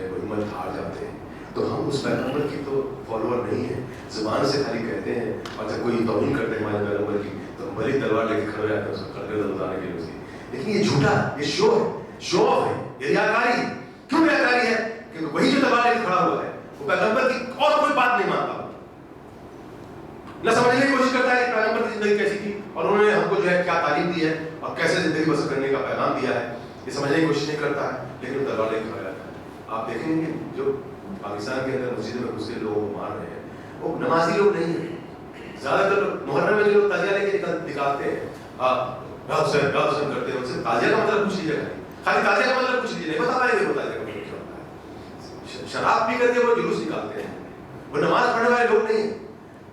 है वो हिम्मत हार जाते हैं। तो हम उस पैगंबर की तो फॉलोअर नहीं है, ज़ुबान से खाली कहते हैं, और जब कोई तौहीन करते हैं हमारे पैगंबर की तो हम बड़ी तलवार लेके खड़े जाते हैं उसको खड़े उतारने के लिए उसकी। लेकिन ये झूठा, ये शो है, शो ऑफ है, ये रियाकारी। क्यों रियाकारी है? क्योंकि वही जो तलवार लेके खड़ा हुआ है वो पैगंबर की और कोई बात नहीं मानता, न समझने की कोशिश करता है कि पैगंबर की जिंदगी कैसी थी और उन्होंने हमको जो है क्या तालीम दी है और कैसे जिंदगी बसर करने का पैगाम दिया है, ये समझने की कोशिश नहीं करता है, लेकिन वो तलवार लेके खड़ा रहता है। आप देखेंगे जो पाकिस्तान के अंदर मस्जिद में घुस के लोगों को मार रहे हैं वो नमाजी लोग नहीं है। ज्यादातर मुहर्रम में जो लोग ताजिया लेके निकालते हैं, हुसैन करते हैं, उनसे ताजिया का मतलब पूछ लीजिए, खाली ताजिया का मतलब पूछ लीजिए, नहीं बता पाएंगे वो ताजिया का मतलब क्या होता है। शराब पी करके वो जुलूस निकालते हैं, वो नमाज पढ़ने वाले लोग नहीं है,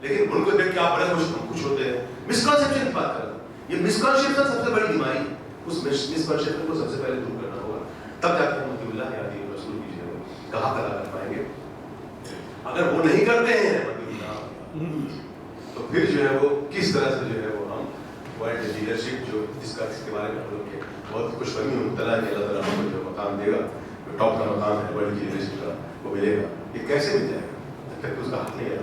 लेकिन उनको देख के आप बड़े खुश होते हैं। मिसकॉन्सेप्शन की बात कर रहा हूँ, ये मिसकॉन्सेप्शन सबसे बड़ी बीमारी है, उस मिसकॉन्सेप्शन को सबसे पहले दूर करना होगा, तब जाके हम मदीउल्लाह या दीन रसूल की जो कहा अदा कर पाएंगे। अगर वो नहीं करते हैं तो फिर जो है वो किस तरह से जो है वो हम वर्ल्ड लीडरशिप जो जिसके बारे में हम लोग के बहुत खुशफहमी मुब्तला है कि अल्लाह ताला हमको जो मकाम देगा, जो टॉप का मकाम है वर्ल्ड की लीडरशिप का, वो मिलेगा। ये कैसे मिल जाएगा? जब तक उसका हक नहीं है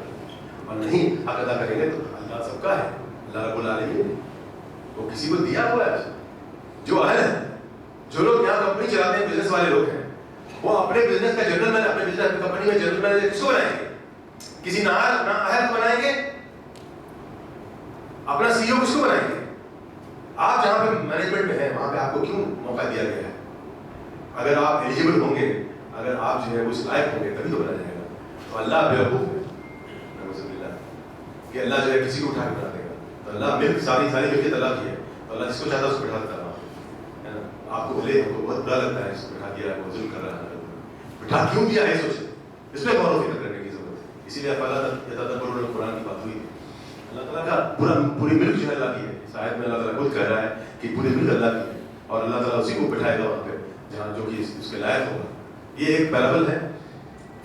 और नहीं हक अदा करेंगे तो अल्लाह सबका है, अल्लाह रब्बुल आलमीन वो किसी को दिया हुआ है जो अहल है। जो लोग यहाँ कंपनी चलाते हैं, बिजनेस वाले लोग हैं, वो अपने बिजनेस का जनरल मैनेजर, अपने बिजनेस कंपनी में जनरल मैनेजर किसको बनाएंगे? किसी ना अहल को बनाएंगे? अपना सीईओ किसको बनाएंगे? आप जहां पे मैनेजमेंट में हैं वहां पे आपको क्यों मौका दिया गया है? अगर आप एलिजिबल होंगे, अगर आप जो है उस लायक होंगे तभी तो बना जाएगा। तो अल्लाह बेवकूफ है कि अल्लाह जो है किसी को उठा के बना देगा। तो अल्लाह मिल्क सारी मिल्कियत अल्लाह की है, तो अल्लाह जिसको चाहता है उसको बिठा देता है ना। आपको भले हमको बहुत बुरा लगता है इसको बिठा दिया है, वो जुल्म कर रहा है, बिठा क्यों दिया है सोचे, इसमें गौर फिक्र करने की जरूरत है। इसीलिए कुरान की बात हुई, अल्लाह ताला का पूरी मिल्क जो है अल्लाह की है। इस आयत में अल्लाह ताला खुद कह रहा है कि पूरी मिल्क अल्लाह की है और अल्लाह ताला उसी को बिठाएगा वहाँ पे जहाँ जो कि उसके लायक होगा। ये एक पैराबल है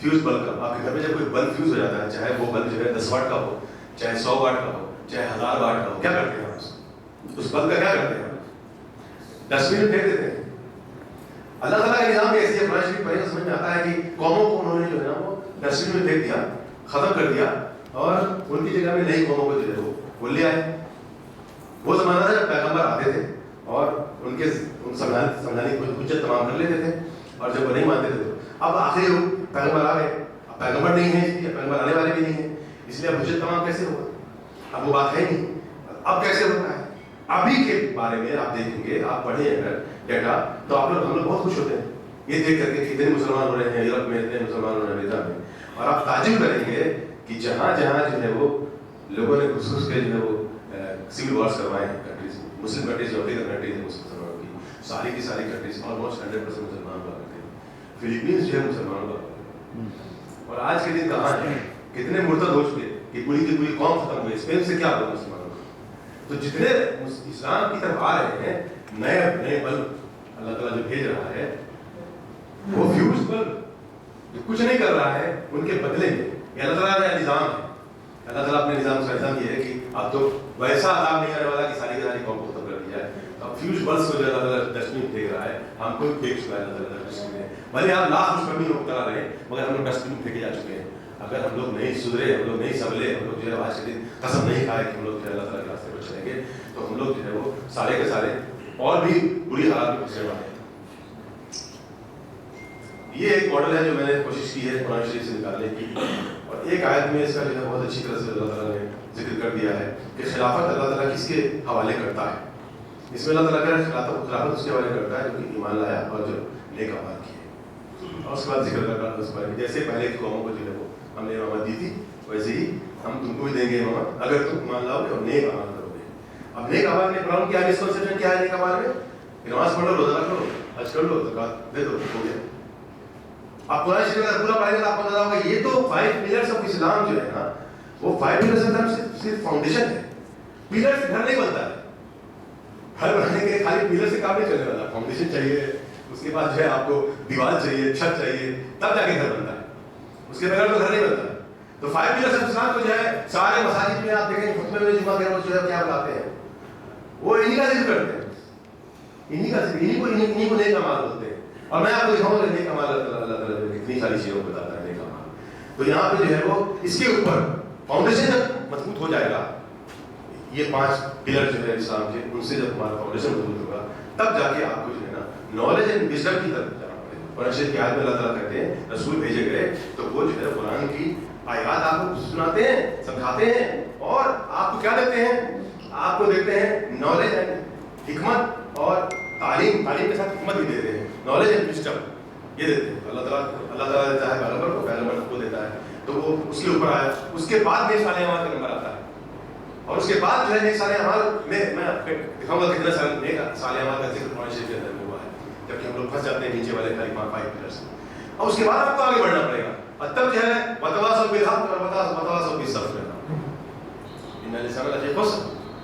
फ्यूज बल्ब का। आपके घर में जब कोई बल्ब फ्यूज हो जाता है, चाहे वो बल्ब जो है 10 वाट का हो, चाहे 100 वाट का हो, चाहे 1000 वाट का हो, क्या करते हैं उस बल्ब का क्या करते हैं? डस्टबिन में फेंक देते हैं। अल्लाह ताला का निजाम भी ऐसी है, कुरान शरीफ पढ़े समझ में आता है कि कौमों को उन्होंने जो है ना वो डस्टबिन में फेंक दिया, खत्म कर दिया और उनकी जगह में नई कौमों को जो है वो ले आए। वो जमाना था जब पैगंबर आते थे और उनके समझाने की हुज्जत तमाम कर लेते थे, और जब वो नहीं मानते थे तो अब आखिरी पैगंबर आ गए, अब पैगंबर नहीं है इसलिए पैगंबर आने वाले भी नहीं है, इसलिए अब हुज्जत तमाम कैसे होगा? अब वो बात है नहीं, अब कैसे होता है? अभी के बारे में आप देखेंगे, आप पढ़े अगर डेटा तो आप लोग हम लोग बहुत खुश होते हैं ये देख करके कि इतने मुसलमान हो रहे हैं यूरोप में, इतने मुसलमान हो रहे हैं अमेरिका में, और आप ताजुब करेंगे कि जहाँ जहाँ जो है वो लोगों ने घुस के जो है वो सिविल वॉर्स करवाए हैं कंट्रीज, मुस्लिम कंट्रीज जो अफ्रीकन कंट्रीज है मुसलमानों की, सारी की सारी कंट्रीज ऑलमोस्ट 100% मुसलमान हुआ करते हैं। फिलीपींस जो है मुसलमानों का, और आज के दिन कहाँ है? कितने मुर्तद हो चुके कि पूरी की पूरी कौम खत्म हुई। स्पेन से क्या हुआ मुसलमानों का? तो जितने इस्लाम की तरफ आ रहे हैं नए बल्ब अल्लाह ताला जो भेज रहा है वो फ्यूज बल्ब जो कुछ नहीं कर रहा है उनके बदले में अल्लाह ताला का निजाम है। अल्लाह ताला अपने निजाम का निजाम ये है कि अब तो वैसा आदाब नहीं आने वाला कि सारी की सारी कौम को खत्म कर दी जाए। अब फ्यूज बल्ब को जो अल्लाह ताला डस्टबिन फेंक रहा है, हमको फेंक चुका है अल्लाह ताला डस्टबिन में, भले आप लाख खुशफहमी में मुब्तला रहे मगर हम लोग डस्टबिन फेंके जा चुके हैं। अगर हम लोग नहीं सुधरे, हम लोग नहीं संभले, हम लोग जो है आज के दिन कसम नहीं खाए कि हम लोग जो है अल्लाह ताला के रास्ते पर चलेंगे, तो हम लोग जो है वो सारे के सारे और भी बुरी हालत में फंसने वाले हैं। ये एक मॉडल है जो मैंने कोशिश की है कुरान शरीफ से निकालने की, और एक आयत में इसका जो है बहुत अच्छी तरह से अल्लाह ताला ने जिक्र कर दिया है कि खिलाफत अल्लाह ताला किसके हवाले करता है। इसमें अल्लाह ताला कह रहा है खिलाफत उसके हवाले करता है जो कि ईमान लाया और जो नेक अमाल किए, और उसके बाद जिक्र कर रहा है उस बारे में जैसे पहले की कौमों को जो है वो हमने इमामत दी थी वैसे ही हम तुमको भी देंगे इमामत अगर तुम ईमान लाओगे और नेक अमाल करोगे। अब नेक अमाल में कुरान की आगे मिसकंसेप्शन क्या है? नेक अमाल में नमाज पढ़ लो, रोजा रख लो, हज कर लो, ज़कात दे दो, हो गया। आप कुरान शरीफ का पूरा पढ़ेंगे तो आपको पता होगा ये तो 5 पिलर्स ऑफ इस्लाम जो है ना वो 5 पिलर्स मतलब सिर्फ फाउंडेशन है। पिलर से घर नहीं बनता है, घर बनाने के लिए खाली पिलर से काम नहीं चलने वाला, फाउंडेशन चाहिए, उसके बाद जो है आपको दीवार चाहिए, छत चाहिए, तब जाके घर बनता है, उसके बगैर तो घर नहीं बनता। तो 5 पिलर्स ऑफ इस्लाम को जो है सारे मसाजिद में आप देखेंगे खुतबे में जुमा के रोज जो है क्या बुलाते हैं, वो इन्हीं का जिक्र करते हैं, इन्हीं को नेक अमाल बोलते हैं। और मैं आपको दिखाऊंगा नेक अमाल अल्लाह ताला ने कितनी चीज़ों को बताता है नेक अमाल। तो यहाँ पे जो है वो इसके ऊपर फाउंडेशन जब मजबूत हो जाएगा, ये 5 पिलर जो है इस्लाम के, उनसे जब हमारा फाउंडेशन मजबूत होगा तब जाके आपको जो है ना नॉलेज एंड विजडम की तरफ जाना पड़ेगा। कुरान शरीफ की आयत में अल्लाह ताला कहते हैं रसूल भेजे गए तो वो जो है कुरान की आयत आपको सुनाते हैं, समझाते हैं और आपको क्या देते हैं, आपको देते हैं नॉलेज एंड हिकमत और तालीम के साथ हिकमत भी देते हैं, नॉलेज एंड विजडम ये देते हैं। अल्लाह ताला देता है पैगंबर को, पैगंबर को देता है तो वो उसके ऊपर आया, उसके बाद नेक साले अमाल का नंबर आता है और उसके बाद जो है नेक साले अमाल में मैं आपको दिखाऊंगा कितना साल नेक साले अमाल का जिक्र कुरान शरीफ के अंदर हुआ है, जबकि हम लोग फंस जाते हैं नीचे वाले खाली 5 पिलर्स। और उसके बाद आपको आगे बढ़ना पड़ेगा और तब जो है वतवासौ बिल हक़ और वतवासौ बिस सब्र करना। इन्ना लिसान लजीक़ुस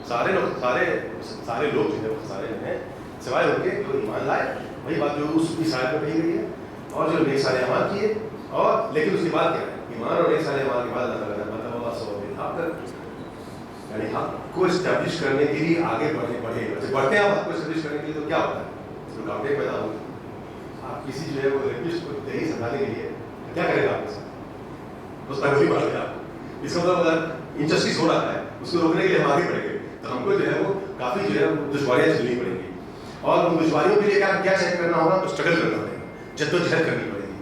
सारे लोग जो है वो सारे हैं सिवाय उनके जो ईमान लाए, वही बात जो उस ईसाई में कही गई है और जो नेक साले अमाल किए। और लेकिन उसके बाद क्या है, ईमान और नेक साले अमाल के बाद अल्लाह ताला वतवासौ बिल हक़ यानी हक को एस्टैब्लिश करने के लिए आगे बढ़े जब बढ़ते हैं आप हक को एस्टैब्लिश करने के लिए तो क्या होता है, रुकावटें पैदा होगी। आप किसी जो है वो रेपिस्ट को यही समझाने के लिए क्या करेगा आपके साथ, उस पर वही बात है आपको। इसका मतलब अगर इनजस्टिस हो रहा है उसको रोकने के लिए हम आगे बढ़ेंगे तो हमको जो है वो काफ़ी जो है दुश्वारियाँ झेलनी पड़ेंगी और उन दुश्वारियों के लिए क्या चेक करना होगा, तो स्ट्रगल करना पड़ेगा, जद्दोजहद करनी पड़ेगी।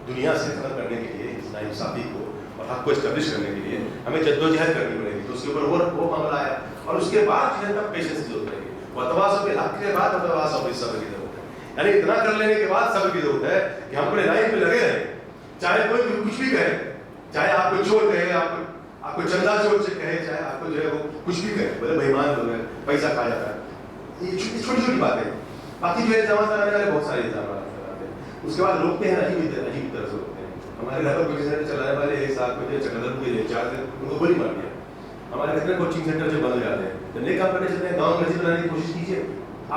दुनिया से खत्म करने के लिए इस नाइंसाफी को और हक को एस्टैब्लिश करने के लिए हमें जद्दोजहद करनी पड़ेगी। तो उसके ऊपर वो मामला आया और उसके बाद जो है तब पेशेंस की जरूरत है, वतवासौ बिल हक़ के बाद वतवासौ बिस सब्र की जरूरत है। यानी इतना कर लेने के बाद सब्र की जरूरत है कि हम अपने लाइफ में लगे रहें, चाहे कोई कुछ भी कहे, चाहे आपको चोट कहे, आपको चंदा चोट से कहे, चाहे आपको जो है वो कुछ भी कहे, बोले बेईमान लोग हैं, पैसा खा जाता है, ये छोटी छोटी बातें। बाकी जो है इल्जाम लगाने वाले बहुत सारे इल्जाम लगाते हैं, उसके बाद रोकते हैं अजीब तरह से रोकते हैं। हमारे घर पर कोचिंग चलाने वाले एक साथ में चक्रधर को 4 दिन उनको गोली मार दिया। हमारे कितने कोचिंग सेंटर जो बंद हो जाते हैं, जब नए काम करने चलते हैं गाँव में बनाने की कोशिश कीजिए,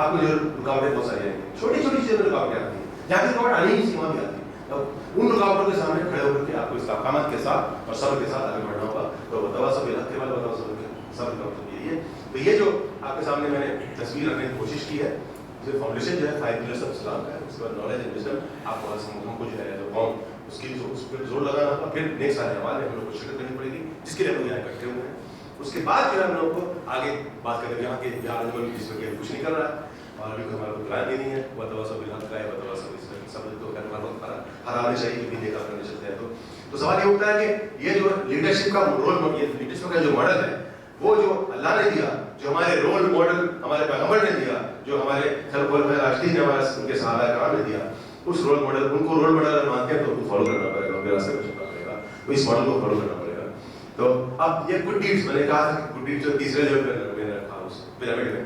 आपको जो रुकावटें बहुत सारी आएंगी, छोटी छोटी चीज़ों में रुकावटें आती हैं, जहाँ की रुकावट आनी ही नहीं वहाँ भी आती है। तो उन रुकावटों के सामने खड़े होकर के आपको इस्तेकामत के साथ और सब्र के साथ आगे बढ़ना होगा। तो वतवासौ बिल हक़ के बाद वतवासौ बिस सब्र का मतलब यही है। तो ये जो आपके सामने मैंने तस्वीर रखने की कोशिश की है, जो फाउंडेशन जो है 5 पिलर्स ऑफ इस्लाम का है, उसके बाद नॉलेज एंड विजडम आपको हमको जो है जो कौन उसकी उस पर जोर लगाना होगा। फिर नेक्स्ट सारे अमाल में हम लोग को शिरकत करनी पड़ेगी, जिसके लिए हम लोग यहाँ इकट्ठे हुए हैं। उसके बाद जो है हम लोग को आगे बात करेंगे यहाँ के जिसमें कुछ नहीं कर रहा है और अभी हमारे को प्लान देनी है, वतवासौ बिल हक़ का है, वतवासौ बिस सब्र सब तो हमारे वक्त हराने चाहिए क्योंकि नेक करने चलते हैं। तो सवाल ये उठता है कि ये जो लीडरशिप का रोल, ये लीडरशिप का जो मॉडल है वो जो अल्लाह ने दिया, जो हमारे रोल मॉडल हमारे पैगंबर ने दिया, जो हमारे राशिदीन ने हमारे उनके सहाबा कराम ने दिया, उस रोल मॉडल उनको रोल मॉडल मानते हैं तो उनको फॉलो करना पड़ेगा, उनके रास्ते पर चलना पड़ेगा, तो इस मॉडल को फॉलो करना पड़ेगा। तो अब ये गुड डीड्स, मैंने कहा था कि गुड डीड्स जो तीसरे लेवल पर मैंने रखा उस पिरामिड में,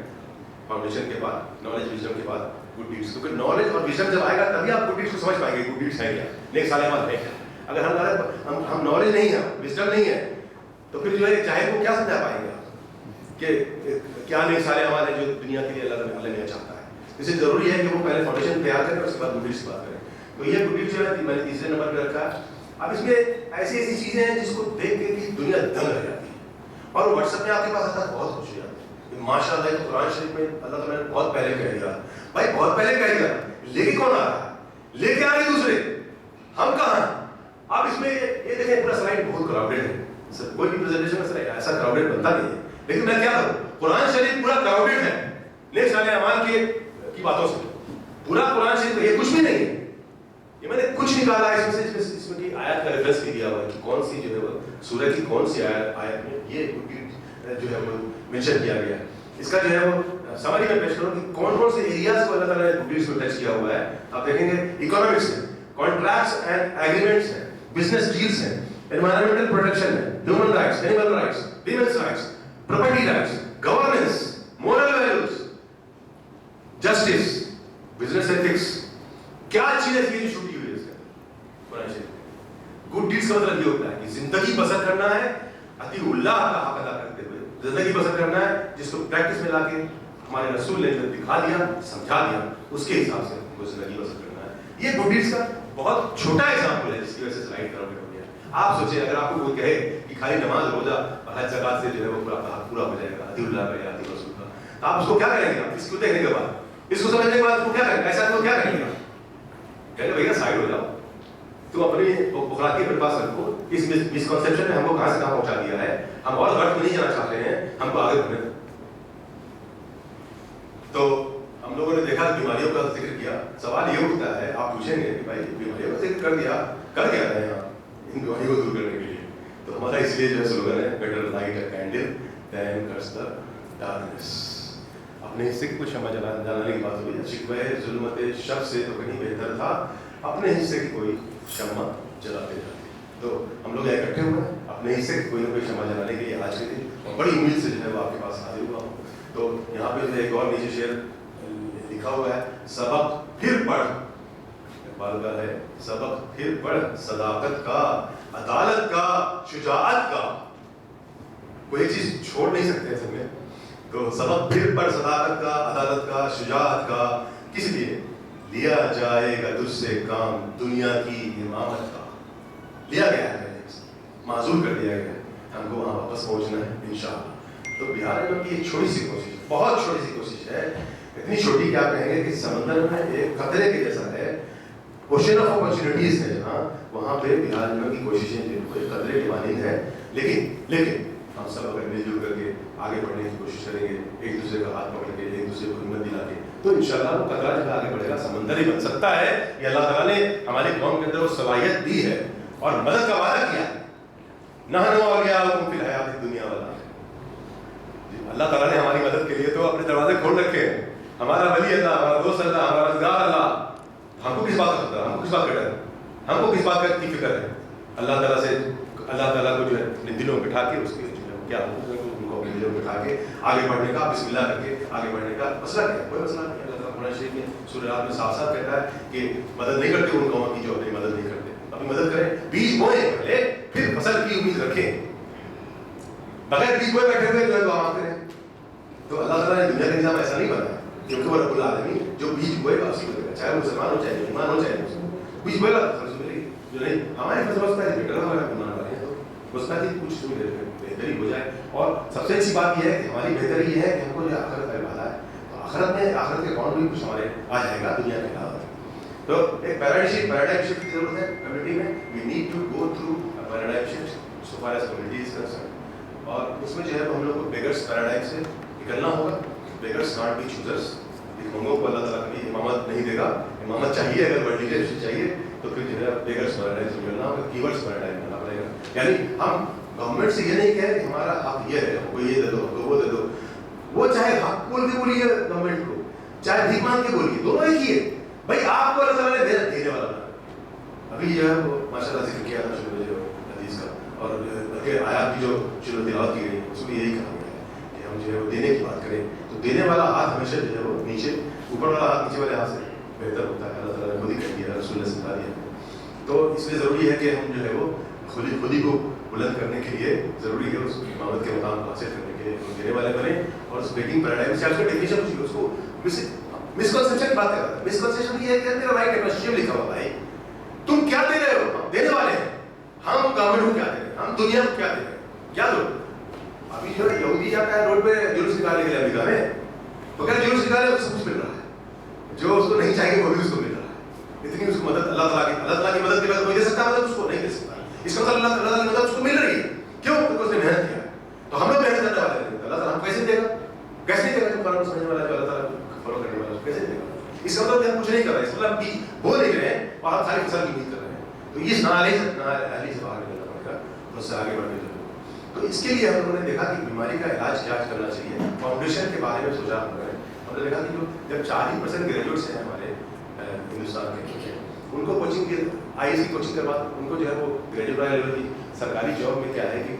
फाउंडेशन के बाद नॉलेज विजडम के बाद गुड डीड्स, क्योंकि नॉलेज और विजडम जब आएगा तभी आप गुड डीड्स को समझ पाएंगे गुड डीड्स है क्या, नेक साले अमाल है क्या। अगर हम नॉलेज नहीं है, विजडम नहीं है, तो फिर जो है चाहे को क्या समझा पाएंगे आप कि क्या नेक साले अमाल है जो दुनिया के लिए अल्लाह ने चाहता है। इसलिए जरूरी है कि वो पहले फाउंडेशन तैयार करें, उसके बाद गुड डीड्स की बात करें। तो ये गुड डीड्स जो है मैंने तीसरे नंबर पे रखा है। अब इसमें ऐसी ऐसी चीजें हैं जिसको देख के कि दुनिया दंग रह जाती है और व्हाट्सएप में आपके पास आता है, बहुत खुशी आती है, माशाअल्लाह। तो कुरान शरीफ में अल्लाह ताला ने बहुत पहले कह दिया, भाई बहुत पहले कह दिया, लेके कौन आ रहा है, लेके आ रहे दूसरे, हम कहाँ हैं। अब इसमें ये देखें पूरा स्लाइड बहुत क्राउडेड है, कोई भी प्रेजेंटेशन में ऐसा क्राउडेड बनता नहीं है, लेकिन मैं क्या करूं, कुरान शरीफ पूरा क्राउडेड है नेक साले अमाल की बातों से। पूरा कुरान शरीफ ये कुछ भी नहीं है, ये मैंने कुछ निकाला है इसमें की आयत का रेफरेंस भी दिया हुआ है कि कौन सी जो है वो सूरह की कौन सी आयत में ये जो है वो मेंशन किया गया है। इसका जो है वो समरी में पेश करूं कि कौन कौन से एरियाज को अल्लाह ताला ने बुक्स में टच किया हुआ है। आप देखेंगे इकोनॉमिक्स है, कॉन्ट्रैक्ट्स एंड एग्रीमेंट्स है, बिजनेस डील्स है, एनवायरमेंटल प्रोटेक्शन है, human rights, animal rights, women's rights, property rights, governance, moral values, justice, business ethics, क्या चीजें थी जो छूटी हुई है इसके कुरान शरीफ। गुड डीड्स का मतलब ये होता है कि जिंदगी बसर करना है अतीउल्लाह का हक अदा करते हुए, जिंदगी बसर करना है जिसको प्रैक्टिस में लाके हमारे रसूल ने जो दिखा दिया, समझा दिया, उसके हिसाब से हमको जिंदगी बसर करना है। ये गुड डीड्स का बहुत छोटा एग्जांपल है जिसकी वजह से स्लाइड कराउडेड हो गया। आप सोचिए अगर आपको कोई कहे कि खाली नमाज रोजा और हज ज़कात से जो है वो पूरा हो जाएगा अतीउल्लाह का या अती रसूल का, तो आप उसको क्या करेंगे, आप इसको देखने के बाद, इसको समझने के बाद उसको क्या करेंगे, ऐसा तो क्या करेंगे, कहते भैया साइड हो जाओ, तुम अपनी बुखराकी अपने पास रखो, इस मिसकॉन्सेप्शन ने हमको कहां से कहां पहुंचा दिया है, हम और गर्त में नहीं जाना चाहते हैं, हमको आगे बढ़ना। तो हम लोगों ने देखा बीमारियों का जिक्र किया, सवाल ये उठता है, आप पूछेंगे कि भाई बीमारियों का जिक्र कर दिया, कर क्या रहे हैं आप इन बीमारियों को दूर करने के लिए? तो हमारा इसलिए जो है स्लोगन है, better light a candle than curse the darkness. अपने हिस्से की कुछ क्षमा जलाने की बात हुई, शिकवे जुल्मत शब से तो कहीं बेहतर था अपने हिस्से की कोई क्षमा जलाते जाते। तो हम लोग इकट्ठे हुए अपने हिस्से की कोई ना कोई क्षमा जलाने के लिए आज के दिन, और बड़ी उम्मीद से जो है वो आपके पास हाजिर हुआ हूँ। तो यहाँ पे जो एक और नीचे शेर लिखा हुआ है, सबक फिर पढ़, इकबाल का है, सबक फिर पढ़ सदाकत का, अदालत का, शुजाअत का। कोई एक चीज छोड़ नहीं सकते ऐसे में। तो सबक फिर पढ़ सदाकत का, अदालत का, शुजाअत का, किस लिए? लिया जाएगा तुझसे काम दुनिया की इमामत का। लिया गया है, माजूर कर दिया गया है, हमको वहां वापस पहुंचना है इंशाअल्लाह। तो बिहार में की एक छोटी सी कोशिश, बहुत छोटी सी कोशिश है, इतनी छोटी कि आप कहेंगे कि समंदर में एक खतरे के जैसा है, ओशन ऑफ अपॉर्चुनिटीज है जहाँ, वहां पे बिहार में की कोशिशें जिनको खतरे की मानिंद है, लेकिन हम सब अगर मिलजुल करके आगे बढ़ने की कोशिश करेंगे, एक दूसरे का हाथ पकड़ के, एक दूसरे को हिम्मत दिला के, तो इंशाअल्लाह वो कतरा जो आगे बढ़ेगा समंदर ही बन सकता है। ये अल्लाह ताला ने हमारी कौम के अंदर वो सलाहियत दी है और मदद का वादा किया है। नहनु औलियाउकुम फिल हयातिद दुनिया वल आखिरह। अल्लाह ताला ने हमारी मदद के लिए तो अपने दरवाजे खोल रखे हैं। हमारा वली अल्लाह, हमारा दोस्त अल्लाह, हमारा मददगार अल्लाह। हमको किस बात का खतरा, हमको किस बात का डर, हमको किस बात की फिक्र है? अल्लाह ताला से, अल्लाह ताला को जो है अपने दिलों में बिठा के, उसके क्या उनको अपने दिलों में बिठा के आगे बढ़ने का, बिस्मिल्लाह करके आगे बढ़ने का मसला क्या है? कोई मसला नहीं है। अल्लाह ताला कुरान शरीफ में सूरह रात में साफ साफ कहता है कि मदद नहीं करते उन कौमों की जो अपनी मदद नहीं करते। अपनी मदद करें, बीज बोए पहले, फिर फसल की उम्मीद रखें। बगैर बीज बोए बैठे हुए जो है दुआ मांगते रहे। तो अल्लाह ताला ने दुनिया का निजाम ऐसा नहीं बनाया, क्योंकि वो रब्बुल आलमीन जो बीज बोएगा उसी को देगा, चाहे मुसलमान हो, चाहे ईमान हो, चाहे मुस्लिम। बीज बोएगा तो फसल मिलेगी, जो नहीं हमारे फसल उसका बेटर हमारा ईमान वाले हैं तो उसका ही कुछ बेहतरी हो जाए। और सबसे अच्छी बात यह है कि हमारी बेहतरी है कि हमको जो आखिरत का वादा है, तो आखिरत में आखिरत के अकाउंट भी कुछ हमारे आ जाएगा दुनिया के अलावा। तो एक पैराडाइम शिफ्ट की जरूरत है कम्युनिटी में। We need to go through a paradigm shift so far as community is concern. और उसमें जो है हम लोग को बेगर्स पैराडाइम से निकलना होगा। Beggars not be choosers. भिखमंगों को अल्लाह ताला कभी इमामत नहीं देगा। इमामत चाहिए, अगर वर्ल्ड लीडरशिप चाहिए तो फिर जो है बेगर्स पैराडाइम से निकलना होगा, कीवर्ड्स पैराडाइम करना पड़ेगा। यानी हम गवर्नमेंट से ये नहीं कह कि हमारा हक ये है, हमको ये दे दो, हमको वो दे दो। वो चाहे हक बोल के बोलिए गवर्नमेंट को, चाहे भीख मांग के बोलिए, दोनों एक ही है। भाई आपको अल्लाह ताला ने देने वाला बना। अभी जो है वो माशाल्लाह जिक्र किया था शुरू में जो हदीस का, और बल्कि आयत की जो शुरू तिलावत की गई उसमें यही कहा गया है कि हम जो है वो देने की बात करें। तो देने वाला हाथ हमेशा जो है वो नीचे, ऊपर वाला हाथ नीचे वाले हाथ से बेहतर होता है। अल्लाह ताला ने खुद ही कह दिया, रसूल ने सिखा दिया। तो इसलिए ज़रूरी है कि हम जो है वो खुद ही को बुलंद करने के लिए ज़रूरी है उस इमामत के मुकाम हासिल करने के लिए देने वाले बने। और उस ब्रेकिंग पैराडाइम से उसका डेफिनेशन पूछिए, उसको मिसकॉन्सेप्शन की बात कर रहा था। मिसकॉन्सेप्शन ये है कि तेरा राइट है, शिव लिखा हुआ भाई, तुम क्या दे रहे हो? हम देने वाले हैं, हम गवर्नमेंट को क्या दे रहे हैं, हम दुनिया को क्या दे रहे हैं, क्या दो? अभी जो है यहूदी जाता है रोड पे जुलूस निकालने के लिए अमेरिका में, तो क्या जुलूस निकाले तो सब कुछ मिल रहा है, जो उसको नहीं चाहिए वो भी उसको मिल रहा है। इतनी उसको मदद अल्लाह ताला की मदद के बाद कोई दे सकता है, मदद उसको नहीं दे सकता। इसका मतलब अल्लाह ताला की मदद उसको मिल रही है, क्यों? क्योंकि उसने मेहनत किया। तो हम लोग मेहनत करने वाले हैं, अल्लाह ताला हमको कैसे देगा? कैसे नहीं देगा? जो कुरान समझने वाला, जो अल्लाह ताला को फॉलो करने वाला, कैसे देगा? इसका मतलब हम कुछ नहीं कर रहे हैं, इसका मतलब बीज बो नहीं रहे हैं और हम सारी फसल की उम्मीद कर रहे हैं। तो ये नाली से बाहर निकलना पड़ेगा, उससे आगे बढ़ने की जरूरत है। तो इसके लिए हम लोगों ने देखा कि बीमारी का इलाज क्या करना चाहिए, फाउंडेशन के बारे में सोचा हमने देखा कि जो जब 40% ग्रेजुएट्स हैं हमारे हिंदुस्तान के, उनको कोचिंग की IAS की कोचिंग करवा, उनको जो है वो ग्रेजुएट लेवल की सरकारी जॉब में क्या है कि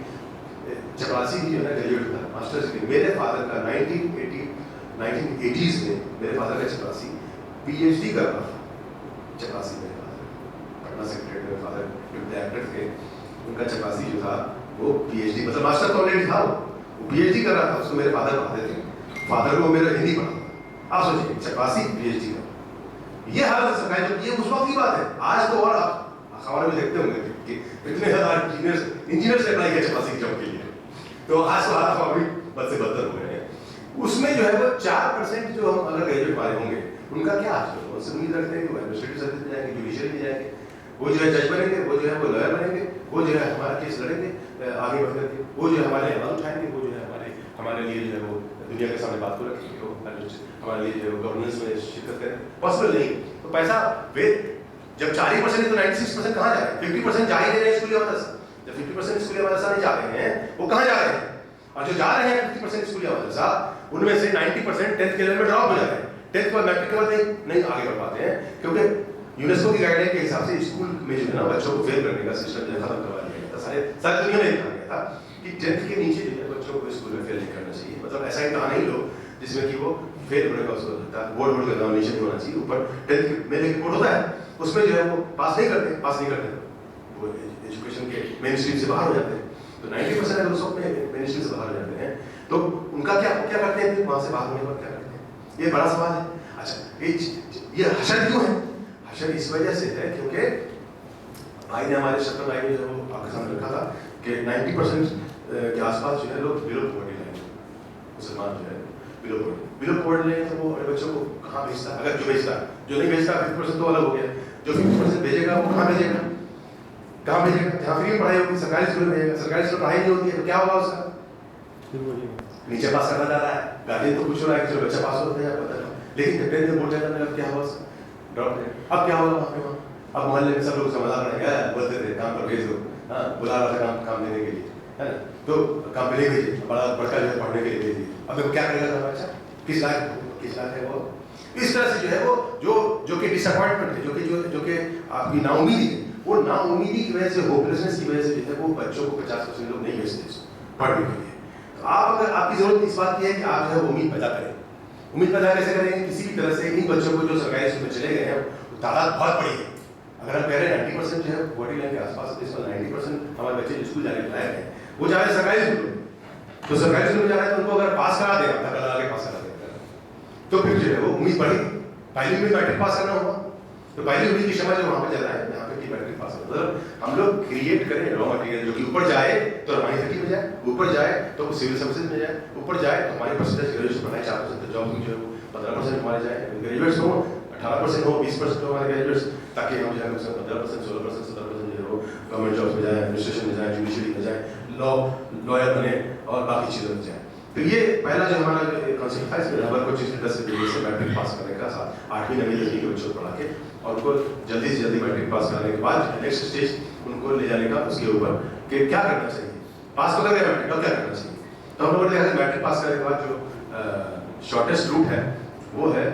84 भी जो है ग्रेजुएट था, मास्टर्स डिग्री। मेरे फादर का 1980s में मेरे फादर का 84 PhD कर रहा था। 84 मेरे फादर पटना सेक्रेटरी, मेरे फादर डायरेक्टर थे, उनका 84 जो था वो PhD, मतलब मास्टर तो ऑलरेडी था, वो PhD कर रहा था। उसको मेरे फादर पढ़ाते थे, फादर को मेरा हिंदी पढ़ाता था। आप सोचिए 84 PhD का ये हालत सरकारी जॉब, ये उस वक्त की बात है। आज तो और आप अखबार में देखते होंगे कि इतने ज़्यादा इंजीनियर्स ने अप्लाई किया 84 की जॉब के लिए। तो आज तो हालात अभी बद से बदतर हो गए हैं। उसमें जो है वो 4% जो हम अगर ग्रेजुएट वाले होंगे उनका क्या हाल होगा? उससे उम्मीद रखते हैं कि वो एडमिनिस्ट्रेटिव सर्विस में जाएंगे, जुडिशरी में जाएंगे, وہ جو ہے جج بنیں گے, وہ جو ہے وہ لائر بنیں گے, وہ جو ہے ہمارا کیس لڑیں گے آگے بڑھ کر کے, وہ جو ہے ہمارے آواز اٹھائیں گے, وہ جو ہے ہمارے لیے جو ہے وہ دنیا کے سامنے بات کو رکھیں گے, وہ ہمارے لیے جو ہے گورننس میں شرکت کریں. پاسبل نہیں. تو پیسہ جب 40% تو 96% کہاں جا رہے ہیں؟ 50% جا ہی نہیں رہے ہیں اسکولی مدرسہ. جب 50% اسکولی مدرسہ نہیں جا رہے ہیں وہ کہاں جا رہے ہیں؟ اور جو جا رہے ہیں 50% اسکولی مدرسہ ان میں سے 90% 10th کے لیول میں ڈراپ ہو جا رہے ہیں. 10th کے بعد میٹرک کے بعد نہیں آگے بڑھ پاتے ہیں, کیونکہ یونیسکو کی گائیڈ لائن کے حساب سے اسکول میں جو ہے نا بچوں کو فیل کرنے کا سسٹم جو ہے ختم کروا دیا گیا تھا. ساری دنیا میں کہا گیا تھا کہ 10th کے نیچے جو ہے بچوں کو اسکول میں فیل نہیں کرنا چاہیے. مطلب ایسا امتحان نہیں لو جس میں کہ وہ فیل ہونے کا اس کو ہوتا ہے, بورڈ کا ایگزامینیشن نہیں ہونا چاہیے. اوپر 10th میں ایک بورڈ ہوتا ہے, اس میں جو ہے وہ پاس نہیں کرتے وہ ایجوکیشن کے مین اسٹریم سے باہر ہو جاتے ہیں. تو 90% اگر اس وقت میں مین اسٹریم سے باہر ہو جاتے ہیں تو ان کا کیا کرتے ہیں پھر وہاں سے باہر ہونے پر کیا کرتے ہیں؟ یہ بڑا سوال ہے. اچھا یہ حشر کیوں ہے؟ حشر اس وجہ سے ہے کیونکہ بھائی نے ہمارے شکل بھائی نے جو آپ کے سامنے رکھا تھا کہ 90% کے آس پاس جو ہے لوگ بلو پاورٹی لائن, مسلمان جو ہے بلو پاورٹی لائن, تو وہ اپنے بچوں کو کہاں بھیجتا ہے؟ اگر جو بھیجتا ہے, جو نہیں بھیجتا 50% تو الگ ہو گیا. جو 50% بھیجے گا وہ کہاں بھیجے گا؟ جہاں فری پڑھائی ہوگی سرکاری اسکول میں بھیجے گا. سرکاری اسکول پڑھائی نہیں ہوتی ہے تو کیا ہوگا اس کا؟ نیچے پاس کرنا جا رہا ہے, گارجین تو کچھ ہو رہا ہے کہ چلو بچہ پاس ہوتا ہے یا پتہ نہیں, لیکن جب 10th میں بورڈ جانے لگا کیا ہوا اس کا؟ ڈراپ ہے. اب کیا ہوگا وہاں پہ؟ اب محلے میں سب لوگ سمجھا رہے ہیں, بولتے تھے کام پر بھیج دو, ہاں بلا رہا تھا کام دینے کے لیے, ہے نا, تو کام پہ نہیں بھیجے, بڑکا جو ہے پڑھنے کے لیے بھیج دیے. اب وہ کیا کرے گا تھا بچہ؟ کس لائق ہے وہ؟ اس طرح سے جو ہے وہ جو کہ ڈس اپوائنٹمنٹ ہے, جو کہ آپ کی نا امیدی ہے, وہ نا امیدی کی وجہ سے, ہوپلیسنس کی وجہ سے جو ہے وہ بچوں کو 50% لوگ نہیں بھیجتے پڑھنے کے لیے. تو آپ کی ضرورت اس بات کی ہے کہ آپ جو ہے وہ امید پیدا کریں. امید پیدا کیسے کریں گے؟ کسی بھی طرح سے ان بچوں کو جو سرکاری اسکول میں چلے گئے ہیں تعداد بہت بڑی ہے. اگر ہم کہہ رہے ہیں 90% جو ہے پاورٹی لائن کے آس پاس, اس میں 90% ہمارے بچے اسکول جانے کے لائق ہیں, وہ جا رہے ہیں سرکاری اسکول میں. تو سرکاری اسکول میں جا رہے ہیں تو ان کو اگر پاس کرا دیں, پاس کرا دیں تو پھر جو ہے وہ امید بڑھی. پہلی امید میٹرک پاس کرنا ہوگا, تو پہلی امید کی شمع جو وہاں پہ چل رہا ہے یہاں پہ کی میٹرک پاس کرنا. مطلب ہم لوگ کریٹ کریں را مٹیریل جو کہ اوپر جائے تو رمانی تھکی میں جائے, اوپر جائے تو سول سروسز میں جائے, اوپر جائے تو ہمارے پرسنٹیج گریجویشن بڑھائے 4%, جاب جو ہے وہ 15% ہمارے جائے, گریجویٹس ہوں 18% ہو, 20% ہو ہمارے گریجویٹس, تاکہ ہم جو ہے 15%, 16%, 17% جو ہے وہ گورنمنٹ جابس میں جائیں, ایڈمنسٹریشن میں جائیں, جوڈیشری میں جائیں, لائر بنے اور باقی چیزوں میں جائیں. تو یہ پہلا جو ہمارا کانسیپٹ تھا, اس میں ربر کوچنگ سینٹر سے ذریعے سے میٹرک پاس کرنے کا ساتھ 8ویں 9ویں 10ویں کے بچوں کو پڑھا کے اور ان کو جلدی سے جلدی میٹرک پاس کرانے کے بعد نیکسٹ اسٹیج ان کو لے جانے کا اس کے اوپر کہ کیا کرنا چاہیے. پاس تو کر گیا میٹرک, اب کیا کرنا چاہیے؟ تو ہم لوگوں نے دیکھا میٹرک پاس کرنے کے بعد جو شارٹیسٹ روٹ ہے وہ ہے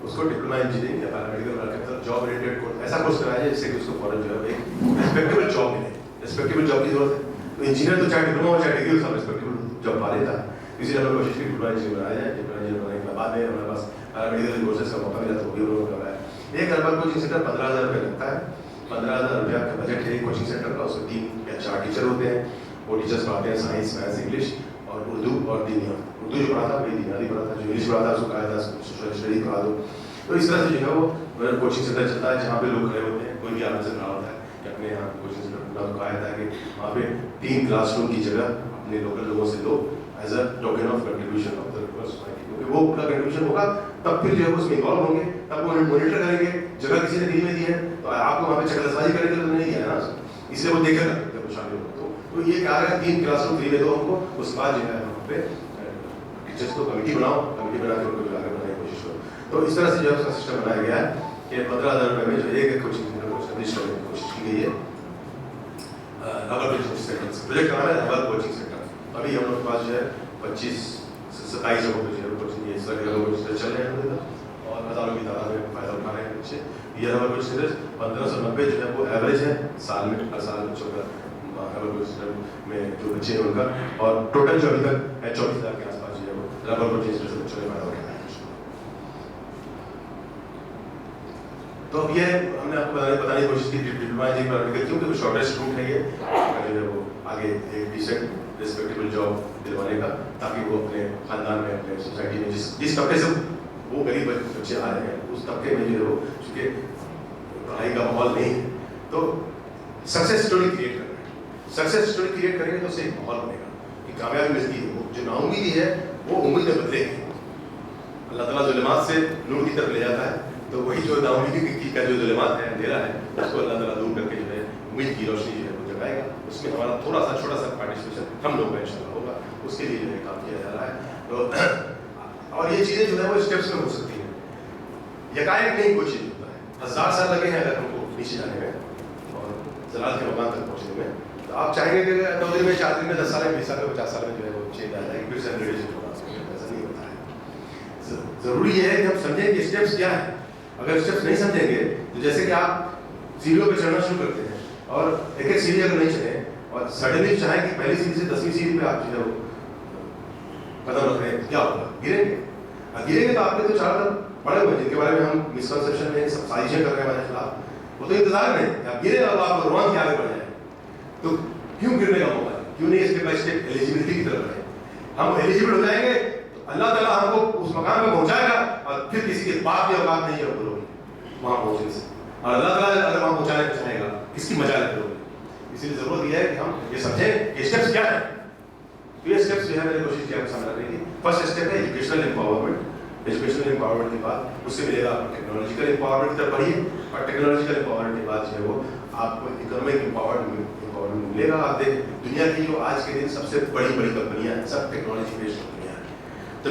اس کو ڈپلوما انجینئرنگ یا پیرامیڈیکل جاب اورینٹیڈ کورس, ایسا کورس کرایا جائے جس سے کہ اس کو فوراً جو ہے ایک ریسپیکٹیبل جاب ملے. ریسپیکٹیبل جاب کی ضرورت ہے. تو انجینئر تو چاہے ڈپلوما ہو چاہے ڈگری ہو, سب ریسپیکٹیبل جاب پا لیتا ہے. اسی لیے ہم نے کوشش کی ڈپلوما انجینئر بنایا جائے. ڈپلوما انجینئر بنانے کے بعد میں ہمارے پاس پیرامیڈیکل کورسز کا موقع ملا تو وہ بھی انہوں نے کروایا. ایک اربن کوچنگ سینٹر 15,000 روپये لگتا ہے. 15,000 روپیہ کا بجٹ ہے کوچنگ سینٹر کا. اس میں 3 یا 4 ٹیچر ہوتے ہیں. وہ ٹیچرس پڑھاتے ہیں سائنس, میتھس, انگلش اور اردو اور دینی. اردو جو پڑھاتا وہی دینیاتی پڑھاتا, جو انگلش پڑھاتا اس کو کہا تھا سوشل اسٹڈی پڑھا دو. تو اس طرح سے جو ہے وہ کوچنگ سینٹر چلتا ہے جہاں پہ لوگ کھڑے ہوتے ہیں. کوئی بھی آنا سے رہا ہوتا ہے کہ اپنے یہاں کوچنگ سینٹر پورا کہا جاتا ہے کہ وہاں پہ 3 کلاس روم کی جگہ اپنے لوکل لوگوں سے لو as a token of contribution of the society. کیونکہ وہ اپنا کنٹریبیوشن ہوگا تب پھر جو ہے اس میں انوالو ہوں گے, تب وہ مانیٹر کریں گے. جگہ کسی نے دی ہے تو آپ کو وہاں پہ چکر سازی کریں گے تو نہیں کیا ہے نا, اس لیے وہ دیکھے گا جب وہ شامل ہو. تو یہ کہا گیا 3 کلاس روم فری میں دو ہم کو. اس کے بعد جو ہے وہاں پہ ٹیچرس کو کمیٹی بناؤ, کمیٹی بنا کے ان کو آگے بڑھانے کی کوشش کرو. تو اس طرح سے جو ہے اس کا سسٹم بنایا گیا ہے کہ 15,000 روپये میں جو ایک کوچنگ سینٹر کو اسٹیبلش کرنے کی کوشش کی گئی ہے. ربر کوچنگ سینٹر پروجیکٹ کا نام ہے ربر کوچنگ سینٹر. ابھی ہم لوگ کے پاس جو ہے 25 سے 27 جگہوں پہ جو ہے کوچنگ اس طرح کے ربر کوچنگ سینٹر چل رہے ہیں اور ہزاروں کی تعداد میں فائدہ اٹھا رہے ہیں بچے. یہ ربر کوچنگ سینٹر 1590 جو ہے وہ ایوریج ہے سال میں, ہر سال بچوں کا ربر کوچنگ سینٹر میں جو بچے ہیں ان کا, اور ٹوٹل جو ابھی تک ہے 24,000 کے آس پاس جو ہے وہ ربر کوچنگ سینٹر سے بچوں نے فائدہ اٹھایا ہے. تو اب یہ ہم نے آپ کو بتانے کی کوشش کی ڈپلوما انجینئرنگ کیونکہ وہ شارٹیسٹ روٹ ہے یہ جو ہے وہ آگے ایک ڈیسنٹ ریسپیکٹیبل جاب دلوانے کا, تاکہ وہ اپنے خاندان میں اپنے سوسائٹی میں جس طبقے سے وہ غریب بچے آ رہے ہیں اس طبقے میں جو ہے وہ چونکہ پڑھائی کا ماحول نہیں ہے تو سکسیس اسٹوری کریٹ کرنا ہے. سکسیس اسٹوری کریٹ کریں گے تو اسے ایک ماحول بنے گا کہ کامیابی ملتی ہے. وہ جو نا امیدی ہے وہ امید میں بدلے گی. اللہ تعالیٰ ظلمات سے نور کی طرف لے جاتا ہے. तो वही जो नाउमीदी का जो ज़ुल्मात है, अंधेरा है, उसको अल्लाह ताला दूर करके जो है उम्मीद की रोशनी जो है वो जगाएगा। उसमें हमारा थोड़ा सा छोटा सा पार्टिसिपेशन हम लोग का इंशाल्लाह होगा, उसके लिए जो है काम किया जा रहा है। तो और ये चीज़ें जो है वो स्टेप्स में हो सकती हैं, यकायक नहीं कोई चीज़ होता है। 1000 साल लगे हैं अगर हमको नीचे जाने में और जलाल के मकान तक पहुँचने में, तो आप चाहेंगे कि 2 दिन में, 4 दिन में, 10 साल में, 20 साल में, 50 साल में जो है वो चेंज आ जाएगी, फिर से अपग्रेडेशन होगा। ऐसा नहीं होता है। ज़रूरी ये है कि हम समझें कि स्टेप्स क्या है। अगर स्टेप्स नहीं समझेंगे तो जैसे कि आप सीढ़ियों पे चढ़ना शुरू करते हैं और एक एक सीढ़ी अगर नहीं चढ़े और सडनली चाहे कि पहली सीढ़ी से 10वीं सीढ़ी पे आप जो है वो कदम रख रहे हैं, क्या होगा? गिरेंगे। गिरेंगे तो आपके तो चारों तरफ पड़े हुए जिनके बारे में हम मिसकंसेप्शन में सब साजिशें कर रहे हैं हमारे खिलाफ, वो तो इंतजार में आप गिरे और आप रोन के आगे बढ़ जाए। तो क्यों गिरने का मौका है? क्यों नहीं स्टेप बाय स्टेप एलिजिबिलिटी की तरफ बढ़े? हम एलिजिबल हो जाएंगे तो अल्लाह ताला हमको उस मकाम पे पहुंचाएगा और फिर किसी के बाप की औकात नहीं है वहाँ पहुंचने से, और अल्लाह ताला अगर वहाँ पहुंचाने को चाहेगा किसकी मजाल करोगे? इसीलिए जरूरत यह है कि हम ये समझें कि स्टेप्स क्या है। तो ये स्टेप्स जो है मैंने कोशिश किया आपको समझाने की। फर्स्ट स्टेप है एजुकेशनल एम्पावरमेंट। एजुकेशनल एम्पावरमेंट के बाद उससे मिलेगा आपको टेक्नोलॉजिकल एम्पावरमेंट की तरफ बढ़िए, और टेक्नोलॉजिकल एम्पावरमेंट के बाद जो है वो आपको इकोनॉमिक एम्पावरमेंट मिलेगा। आप देखें दुनिया की जो आज के दिन सबसे बड़ी बड़ी कंपनियां हैं सब टेक्नोलॉजी बेस्ड कंपनियां हैं। तो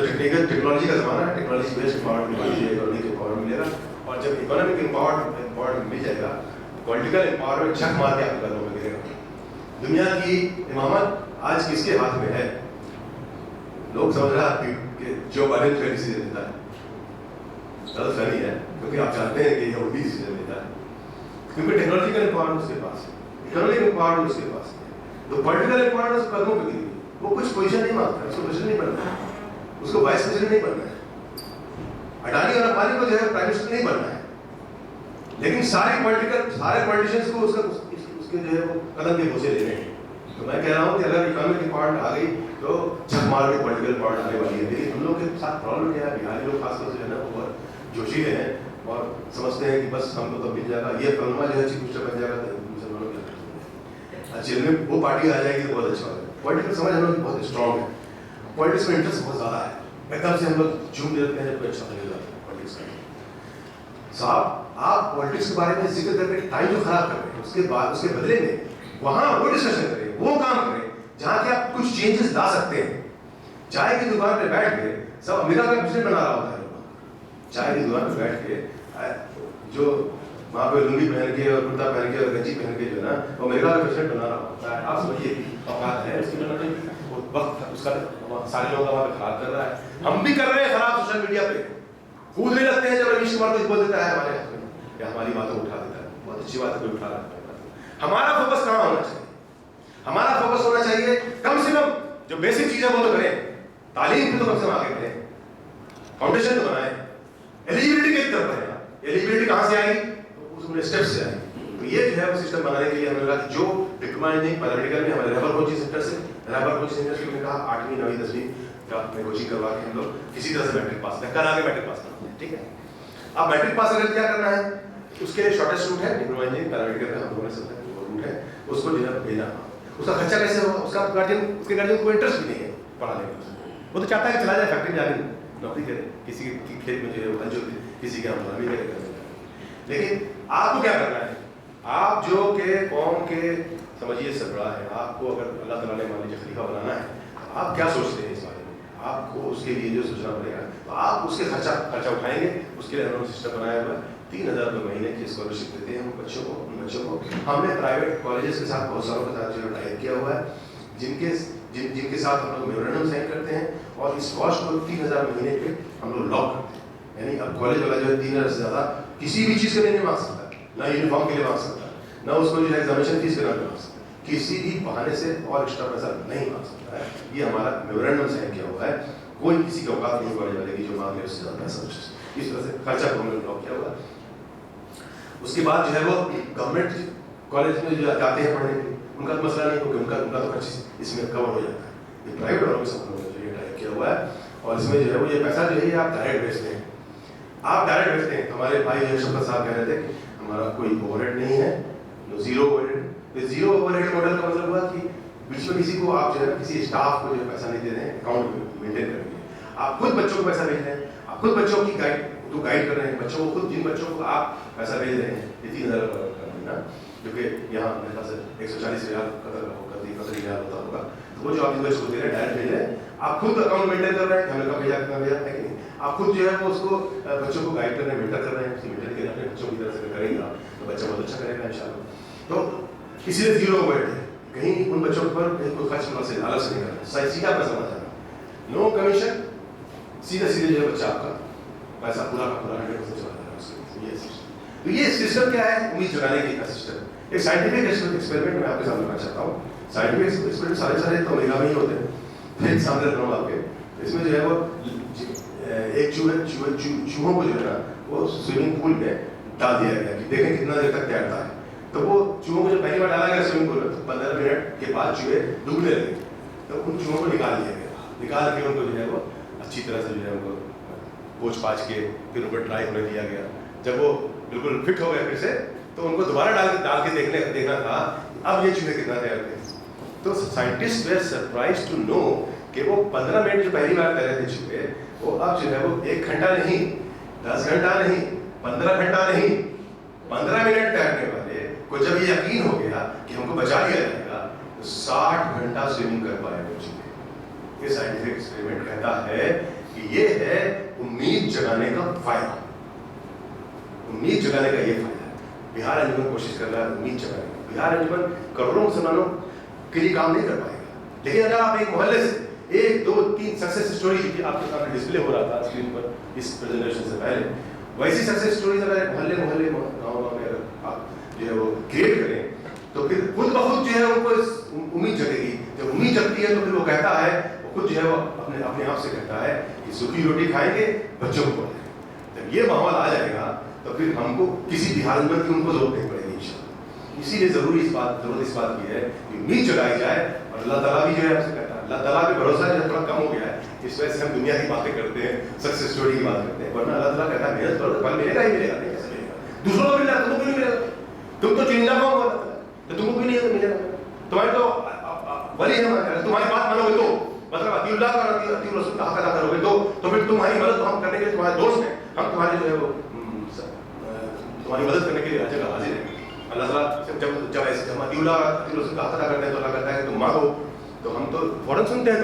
टेक्नोलॉजी का ज़माना है, टेक्नोलॉजी बेस्ड एम्पावरमेंट के बाद इकोनॉमिक एम्पावरमेंट मिलेगा। और जब इकोनॉमिक एम्पावरमेंट मिल जाएगा, पॉलिटिकल एम्पावरमेंट झक मार के आपके कदमों में गिरेगा। दुनिया की इमामत आज किसके हाथ में है? लोग समझ रहा है कि जो बाइडेन का डिसीजन लेता है, गलत फहमी है, क्योंकि आप जानते हैं कि ये उल्टी डिसीजन लेता है, क्योंकि टेक्नोलॉजिकल एम्पावरमेंट उसके पास है, इकोनॉमिक एम्पावरमेंट उसके पास है। तो पॉलिटिकल एम्पावरमेंट उसके कदमों पे गिरी, वो कुछ पोजीशन नहीं मांगता, उसको प्रेसिडेंट नहीं बनना है, उसको वाइस प्रेसिडेंट नहीं बनना है, अडानी और अंबानी को जो है प्राइम मिनिस्टर नहीं बनना है, लेकिन सारे पॉलिटिशियंस को उसके जो है वो कदम के बोझे ले रहे हैं। तो मैं कह रहा हूँ कि अगर इकोनॉमिक एम्पावरमेंट आ गई तो झक मार के पॉलिटिकल एम्पावरमेंट आने वाली है। लेकिन हम लोग के साथ प्रॉब्लम क्या है, बिहारी लोग खासतौर से जो है ना वो जोशीले हैं और समझते हैं कि बस हमको तो मिल जाएगा, ये फलमा जो है चीफ मिनिस्टर बन जाएगा तो मुसलमानों की अच्छे में वो पार्टी आ जाएगी तो बहुत अच्छा होगा। पॉलिटिकल समझ हम लोग बहुत स्ट्रॉन्ग है, पॉलिटिक्स में इंटरेस्ट बहुत ज़्यादा है, एकदम से हम लोग झूम देते हैं जब कोई अच्छा नहीं जाता पॉलिटिक्स का। साहब आप पॉलिटिक्स के बारे में जिक्र करके टाइम जो खराब कर रहे हैं, उसके बाद उसके बदले में वहाँ वो डिस्कशन करें, वो काम करें जहाँ के आप कुछ चेंजेस ला सकते हैं। चाय की दुकान पे बैठ के सब अमेरिका का बिजनेस बना रहा होता है लोग, चाय की दुकान पे बैठ के जो वहाँ पे लुंगी पहन के और कुर्ता पहन के और गंजी पहन के जो है ना वो अमेरिका का बिजनेस बना रहा होता है। आप समझिए औकात है उसकी बनाने वक्त उसका सारे लोगों का वहाँ पे खराब कर रहा है, हम भी कर रहे हैं खराब सोशल मीडिया पे, कूदने लगते हैं जब रवीश कुमार कुछ बोल देता है हमारे हाथ में या हमारी बातों उठा देता है, बहुत अच्छी बात है कोई उठा रहा है। हमारा फोकस कहाँ होना चाहिए? हमारा फोकस होना चाहिए कम से कम जो बेसिक चीजें वो तो करें, तालीम पे तो कम से कम आगे बढ़ें, फाउंडेशन तो बनाएं, एलिजिबिलिटी की तरफ बढ़ें। एलिजिबिलिटी कहाँ से आएगी? तो उसमें स्टेप से आएगी। तो ये जो है वो सिस्टम बनाने के लिए हमने कहा कि जो डिप्लोमा इंजीनियरिंग पैरामेडिकल में हमारे रैपर कोचिंग सेंटर से हमने कहा 8वीं 9वीं 10वीं का में कोचिंग करवा के हम लोग किसी तरह से मैट्रिक पास कर आगे मैट्रिक पास करना है। ठीक है, अब मैट्रिक पास अगर क्या करना है उसके लिए शॉर्टेस्ट रूट है डिप्लोमा इंजीनियरिंग पैरामेडिकल का, हम लोगों ने सब रूट है, उसको भेजना। उसका खर्चा कैसे होगा? उसका उसके गार्जियन को इंटरेस्ट भी नहीं है पढ़ाने में, वो तो चाहता है कि चला जाए फैक्ट्री में जाके नौकरी करे, किसी के खेत में जो है हल जोते, किसी के हम भी करे। लेकिन आपको क्या करना है? आप जो के कौम के समझिए सरबराह है, आपको अगर अल्लाह ताला ने मान लीजिए खलीफा बनाना है, तो आप क्या सोचते हैं इस बारे में? आपको उसके लिए जो सोचना पड़ेगा, तो आप उसके खर्चा उठाएंगे। उसके लिए हमने सिस्टम बनाया हुआ है, 3000 रुपये महीने की स्कॉलरशिप देते हैं हम बच्चों को। उन बच्चों को हमने प्राइवेट कॉलेजेस के साथ बहुत सारों के साथ जो टाइप किया हुआ है, जिनके साथ हम लोग मेमोरेंडम साइन करते हैं, और इस कॉस्ट को 3000 महीने पे हम लोग लॉक करते हैं। यानी अब कॉलेज वाला जो है 3000 से ज़्यादा किसी भी चीज़ के लिए नहीं मांग सकता, ना यूनिफॉर्म के लिए मांग सकता, ना उसको जो है एग्जामिनेशन फीस के नाम पे मांग सकता, किसी भी बहाने से और एक्स्ट्रा पैसा नहीं मांग सकता है। ये हमारा मेमोरेंडम साइन किया हुआ है, कोई किसी का औकात नहीं कॉलेज वाले की जो मांग ले उससे ज़्यादा पैसा। इस तरह से खर्चा को हमने ब्लॉक किया हुआ है। उसके बाद जो है वो गवर्नमेंट कॉलेज में जो जाते हैं पढ़ने के लिए उनका तो मसला नहीं, क्योंकि उनका तो खर्च इसमें कवर हो जाता है। ये प्राइवेट वालों के साथ जो ये टाइप किया हुआ है, और इसमें जो है वो ये पैसा जो है आप डायरेक्ट भेजते हैं। आप डायरेक्ट भेजते हैं। हमारे भाई शफकत साहब कह रहे थे कि हमारा कोई ओवरहेड नहीं है, जीरो ओवरहेड। तो जीरो ओवरहेड मॉडल का मतलब हुआ कि बीच में किसी को आप जो है किसी स्टाफ को जो पैसा नहीं दे रहे हैं, अकाउंट मेंटेन करके आप खुद बच्चों को पैसा भेज रहे हैं, आप खुद बच्चों की गाइड टू गाइड कर रहे हैं बच्चों को, खुद जिन बच्चों को आप पैसा भेज रहे हैं ये 3,000 का महीना, जो कि यहाँ मेरे पास 140 रियाल कतरी रियाल होता होगा, तो वो जो आप इस बच्चों को दे रहे हैं डायरेक्ट भेज रहे हैं, आप खुद अकाउंट मेंटेन कर रहे हैं, हमने कहा भेजा कितना भेजा है कि नहीं, आप खुद जो है वो उसको बच्चों को गाइड कर रहे हैं, मेंटर कर रहे हैं, मेंटर के अपने बच्चों की तरह से करेंगे तो बच्चा बहुत अच्छा करेगा इंशाल्लाह। तो इसीलिए 0 अवॉइड है, कहीं उन बच्चों पर कोई खर्च से अलग से नहीं करना, सीधा पैसा मत जाना, नो कमीशन, सीधे जो है बच्चा आपका पैसा पूरा का पूरा 100% चला जाएगा उसके। ये सिस्टम, तो ये सिस्टम क्या है, उम्मीद जगाने का सिस्टम, एक साइंटिफिक एक्सपेरिमेंट मैं आपके सामने करना चाहता हूँ। साइंटिफिक एक्सपेरिमेंट सारे तो अमेरिका में ही होते हैं, फिर सामने रख रहा हूँ आपके, इसमें जो है वो एक चूहों को जो है ना वो स्विमिंग पूल में डाल दिया गया कि देखें कितना देर तक तैरता है। तो वो चूहों को जब पहली बार डाला गया स्विमिंग पूल में तो 15 मिनट के बाद चूहे डूबने लगे, तो उन चूहों को निकाल दिया गया, निकाल के उनको जो है वो अच्छी तरह से जो है उनको पोंछ पाछ के फिर उनको ड्राई होने दिया गया। जब वो बिल्कुल फिट हो गया फिर से, तो उनको दोबारा डाल के देखना था अब ये चूहे कितना तैरते हैं। तो scientist were surprise to know कि वो 15 मिनट जो पहली बार तैरे थे चूहे, वो अब जो है वो 1 घंटा नहीं, 10 घंटा नहीं, 15 घंटा नहीं, 15 मिनट तैरने वाले को जब ये यकीन हो गया कि हमको बचा लिया जाएगा, तो 60 घंटा स्विमिंग कर पाए वो चूहे। ये साइंटिफिक एक्सपेरिमेंट कहता है कि ये है उम्मीद जगाने का फायदा, उम्मीद जगाने का ये फायदा है। बिहार अंजुमन कोशिश कर रहा है उम्मीद जगाने का, बिहार अंजुमन करोड़ों मुसलमानों के लिए काम नहीं कर पाएगा, लेकिन अगर आप एक मोहल्ले से 1, 2, 3 सक्सेस स्टोरी जो आपके सामने डिस्प्ले हो रहा था स्क्रीन पर इस प्रेजेंटेशन से पहले, वैसी सक्सेस स्टोरीज अगर मोहल्ले गाँव में अगर आप जो है वो क्रिएट करें, तो फिर खुद ब खुद जो है उनको उम्मीद जगेगी। जब उम्मीद जगती है तो फिर वो कहता है, वो खुद जो है वो अपने आप से कहता है कि सूखी रोटी खाएंगे बच्चों को पढ़ाएंगे। जब ये माहौल आ जाएगा तो फिर हमको किसी भी हालत में उनको जरूरत नहीं पड़ेगी इंशाअल्लाह। इसीलिए जरूरत इस बात की है कि उम्मीद जगाई जाए, और अल्लाह ताला भी जो है आपसे कहता है, अल्लाह ताला पे भरोसा जो थोड़ा कम हो गया है, इस वजह से हम दुनिया की बातें करते हैं, सक्सेस स्टोरी की बात करते हैं, वरना अल्लाह ताला कहता है मेहनत करो फल मिलेगा ही मिलेगा, नहीं कैसे मिलेगा, दूसरों को मिलेगा, तुमको क्यों नहीं मिलेगा, तुम तो चुनिंदा कौन बोला तो तुमको क्यों नहीं मिलेगा, तुम्हारे तो वली है, तुम्हारी बात मानोगे तो मतलब अतीउल्लाह और अतीउर रसूल का हक अदा करोगे तो फिर तुम्हारी मदद हम करने के लिए तुम्हारे दोस्त हैं, हम तुम्हारे जो है वो तुम्हारी मदद करने के लिए हर जगह हाजिर हैं। अल्लाह ताला जब ऐसे हम अतीउल्लाह और अतीउर रसूल का हक अदा करते हैं तो अल्लाह कहता है कि तुम मांगो, तो हम तो फौरन सुनते हैं,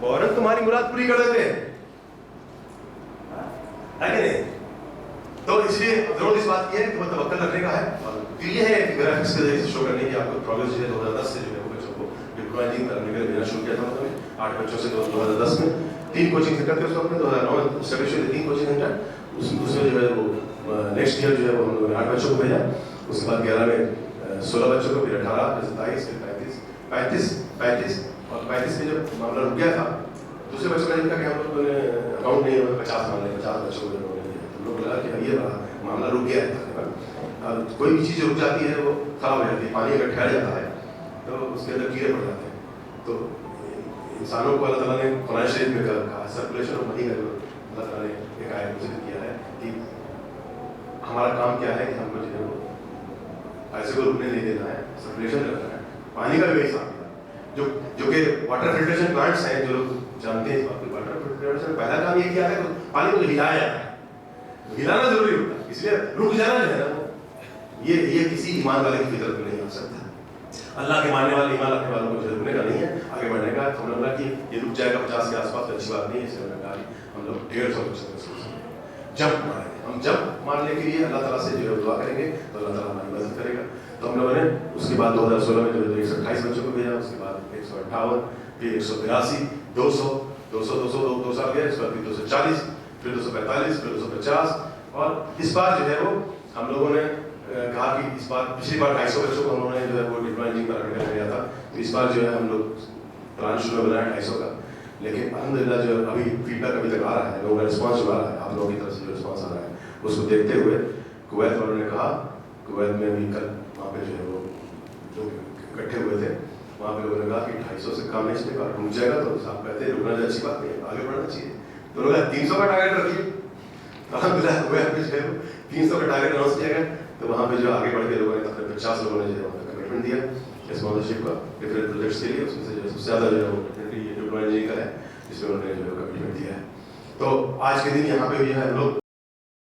फौरन तुम्हारी मुराद पूरी कर देते हैं, है कि नहीं। तो इसलिए जरूरत इस बात की है कि वो तवक्कल रखने का है, और ये है कि ग्राफिक्स के जरिए शो करने की आपको प्रोग्रेस जो है 2010 से जो है बच्चों को डिप्लोइंग करने के लिए देना शुरू किया था। मतलब 8 बच्चों से 2010 में 3 कोचिंग सेंटर थे उस वक्त में, 2009 में स्टैब्लिश हुए 3 कोचिंग सेंटर, उसमें जो है वो नेक्स्ट ईयर जो है वो हम लोगों ने 8 बच्चों को भेजा, उसके बाद 11 में 16 बच्चों को, फिर 18, फिर 27, फिर 35 और 35 में जब मामला रुक गया था, दूसरे बच्चों का जिनका कि हम लोगों ने अकाउंट नहीं हुआ 50 मान लें 50 बच्चों को लोग लगा कि ये मामला रुक गया है तकरीबन। अब कोई भी चीज़ रुक जाती है वो खराब हो जाती है, पानी अगर ठहर जाता है तो उसके अंदर कीड़े पड़ जाते हैं। तो इंसानों को अल्लाह ताला ने कुरान शरीफ में कहा सर्कुलेशन ऑफ मनी का जो अल्लाह ताला ने एक आयत में जिक्र किया है कि हमारा काम क्या है कि हमको जो है वो पैसे को रुकने नहीं देना है, सर्कुलेशन रखना है। पानी का भी वही साथ है, जो कि वाटर फिल्ट्रेशन प्लांट्स हैं, जो लोग जानते हैं इस बात को, वाटर फिल्ट्रेशन पहला काम ये किया है कि पानी को हिलाया जाता है, हिलाना जरूरी होता है, इसलिए रुक जाना जो है ना ये किसी ईमान वाले की फितरत में नहीं आ सकता। अल्लाह के मानने वाले ईमान रखने वालों को जो रुकने का नहीं है, आगे बढ़ने का। तो हमने बोला कि ये रुक जाएगा 50 के आसपास, तो अच्छी बात नहीं है, इसलिए हमने कहा हम लोग 150 बच्चों जब मारेंगे, हम जब मारने के लिए अल्लाह ताला से जो है दुआ करेंगे तो अल्लाह ताला हमारी मदद करेगा। तो हम लोगों ने उसके बाद 2016 में जो 128 बच्चों को भेजा, उसके बाद 158, फिर 182, 200, 2 साल गए, उसके बाद फिर 240, फिर 245, फिर 250, और इस बार जो है वो हम लोगों ने कहा कि इस बार पिछली बार 250 बच्चों को हम लोगों ने जो है वो डिप्लोइंग कराने का लिया था, तो इस बार जो है हम लोग प्लान शुरू में बनाया 250 का, लेकिन अल्हम्दुलिल्लाह जो अभी फीडबैक अभी तक आ रहा है, लोगों का रिस्पॉन्स जो आ रहा है, आप लोगों की तरफ से जो रिस्पॉन्स आ रहा है, उसको देखते हुए कुवैत वालों ने कहा, कुवैत में भी कल वहाँ पे जो है वो लोग इकट्ठे हुए थे, वहाँ पे लोगों ने कहा कि 250 से कम नहीं चलेगा, रुक जाएगा, तो साहब कहते हैं रुकना अच्छी बात नहीं है, आगे बढ़ना चाहिए। तो लोग 300 का टारगेट रखिए, अल्हम्दुलिल्लाह कुवैत में जो है 300 का टारगेट अनाउंस किया गया। तो वहाँ पे जो आगे बढ़ के लोगों ने तकरीबन 50 लोगों ने जो है कमिटमेंट दिया स्पॉन्सरशिप का डिफरेंट प्रोजेक्ट्स के लिए, उसमें से जो सबसे ज़्यादा जो है वो डिप्लोइंग का है, जिसमें उन्होंने जो है कमिटमेंट दिया है। तो आज के दिन यहाँ पे भी है हम लोग